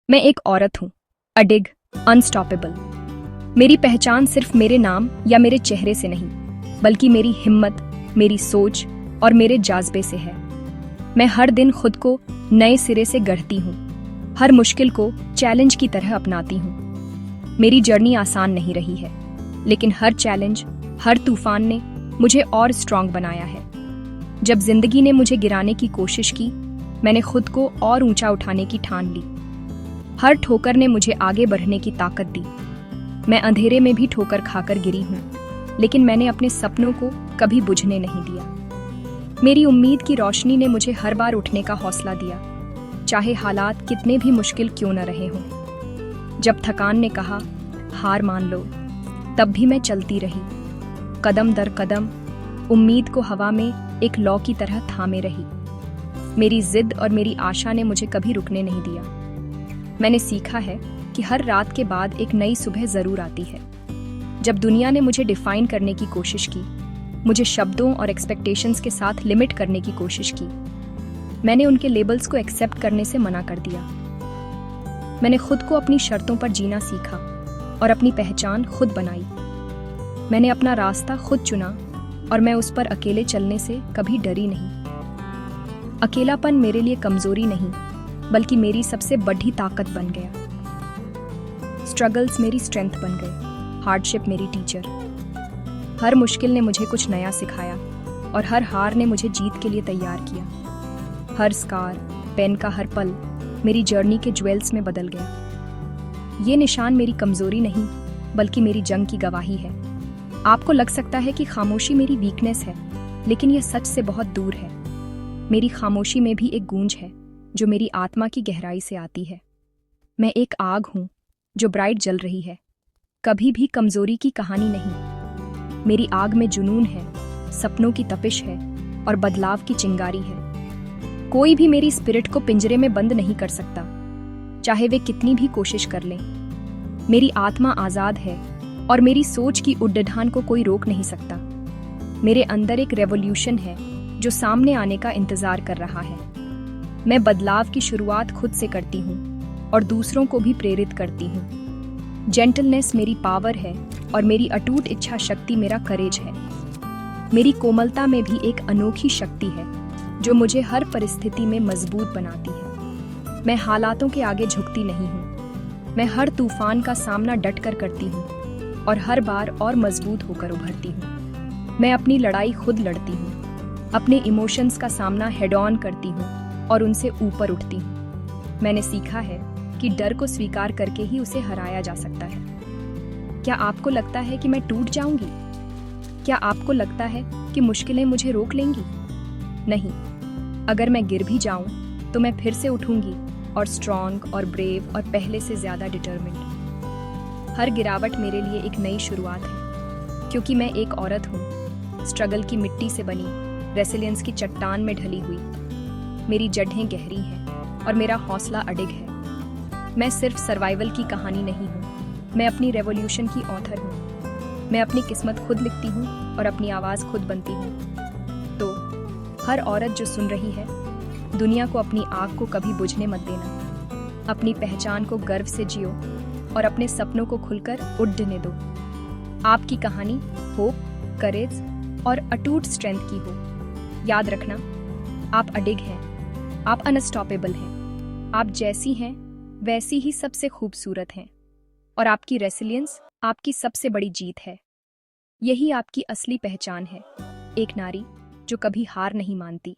मैं एक औरत हूँ, अडिग, अनस्टॉपेबल। मेरी पहचान सिर्फ मेरे नाम या मेरे चेहरे से नहीं, बल्कि मेरी हिम्मत, मेरी सोच और मेरे जाज्बे से है। मैं हर दिन खुद को नए सिरे से गढ़ती हूँ, हर मुश्किल को चैलेंज की तरह अपनाती हूँ। मेरी जर्नी आसान नहीं रही है, लेकिन हर चैलेंज, हर तूफान ने मुझे और स्ट्रांग बनाया है। जब जिंदगी ने मुझे गिराने की कोशिश की, मैंने खुद को और ऊंचा उठाने की ठान ली। हर ठोकर ने मुझे आगे बढ़ने की ताकत दी। मैं अंधेरे में भी ठोकर खाकर गिरी हूँ, लेकिन मैंने अपने सपनों को कभी बुझने नहीं दिया। मेरी उम्मीद की रोशनी ने मुझे हर बार उठने का हौसला दिया, चाहे हालात कितने भी मुश्किल क्यों न रहे हों। जब थकान ने कहा हार मान लो, तब भी मैं चलती रही, कदम दर कदम, उम्मीद को हवा में एक लौ की तरह थामे रही। मेरी जिद और मेरी आशा ने मुझे कभी रुकने नहीं दिया। मैंने सीखा है कि हर रात के बाद एक नई सुबह जरूर आती है। जब दुनिया ने मुझे डिफाइन करने की कोशिश की, मुझे शब्दों और एक्सपेक्टेशंस के साथ लिमिट करने की कोशिश की, मैंने उनके लेबल्स को एक्सेप्ट करने से मना कर दिया। मैंने खुद को अपनी शर्तों पर जीना सीखा और अपनी पहचान खुद बनाई। मैंने अपना रास्ता खुद चुना और मैं उस पर अकेले चलने से कभी डरी नहीं। अकेलापन मेरे लिए कमजोरी नहीं, बल्कि मेरी सबसे बड़ी ताकत बन गया। स्ट्रगल्स मेरी स्ट्रेंथ बन गए, हार्डशिप मेरी टीचर। हर मुश्किल ने मुझे कुछ नया सिखाया और हर हार ने मुझे जीत के लिए तैयार किया। हर स्कार, पेन का हर पल मेरी जर्नी के ज्वेल्स में बदल गया। ये निशान मेरी कमजोरी नहीं, बल्कि मेरी जंग की गवाही है। आपको लग सकता है कि खामोशी मेरी वीकनेस है, लेकिन यह सच से बहुत दूर है। मेरी खामोशी में भी एक गूंज है जो मेरी आत्मा की गहराई से आती है। मैं एक आग हूँ जो ब्राइट जल रही है, कभी भी कमजोरी की कहानी नहीं। मेरी आग में जुनून है, सपनों की तपिश है और बदलाव की चिंगारी है। कोई भी मेरी स्पिरिट को पिंजरे में बंद नहीं कर सकता, चाहे वे कितनी भी कोशिश कर लें। मेरी आत्मा आजाद है और मेरी सोच की उड्डान को कोई रोक नहीं सकता। मेरे अंदर एक रेवोल्यूशन है जो सामने आने का इंतजार कर रहा है। मैं बदलाव की शुरुआत खुद से करती हूँ और दूसरों को भी प्रेरित करती हूँ। जेंटलनेस मेरी पावर है और मेरी अटूट इच्छा शक्ति मेरा करेज है। मेरी कोमलता में भी एक अनोखी शक्ति है जो मुझे हर परिस्थिति में मजबूत बनाती है। मैं हालातों के आगे झुकती नहीं हूँ। मैं हर तूफान का सामना डटकर करती हूँ और हर बार और मजबूत होकर उभरती हूँ। मैं अपनी लड़ाई खुद लड़ती हूँ, अपने इमोशंस का सामना हेड ऑन करती हूँ और उनसे ऊपर उठती हूँ। मैंने सीखा है कि डर को स्वीकार करके ही उसे हराया जा सकता है। क्या आपको लगता है कि मैं टूट जाऊंगी? क्या आपको लगता है कि मुश्किलें मुझे रोक लेंगी? नहीं, अगर मैं गिर भी जाऊं तो मैं फिर से उठूंगी, और स्ट्रॉन्ग और ब्रेव और पहले से ज्यादा डिटर्मिन्ड। हर गिरावट मेरे लिए एक नई शुरुआत है, क्योंकि मैं एक औरत हूँ, स्ट्रगल की मिट्टी से बनी, रेसिलियंस की चट्टान में ढली हुई। मेरी जड़ें गहरी हैं और मेरा हौसला अडिग है। मैं सिर्फ सर्वाइवल की कहानी नहीं हूँ, मैं अपनी रेवोल्यूशन की ऑथर हूँ। मैं अपनी किस्मत खुद लिखती हूँ और अपनी आवाज़ खुद बनती हूँ। तो हर औरत जो सुन रही है, दुनिया को अपनी आग को कभी बुझने मत देना। अपनी पहचान को गर्व से जियो और अपने सपनों को खुलकर उड़ने दो। आपकी कहानी होप, करेज और अटूट स्ट्रेंथ की हो। याद रखना, आप अडिग हैं, आप अनस्टॉपेबल हैं। आप जैसी हैं वैसी ही सबसे खूबसूरत हैं, और आपकी रेसिलियंस आपकी सबसे बड़ी जीत है। यही आपकी असली पहचान है, एक नारी जो कभी हार नहीं मानती।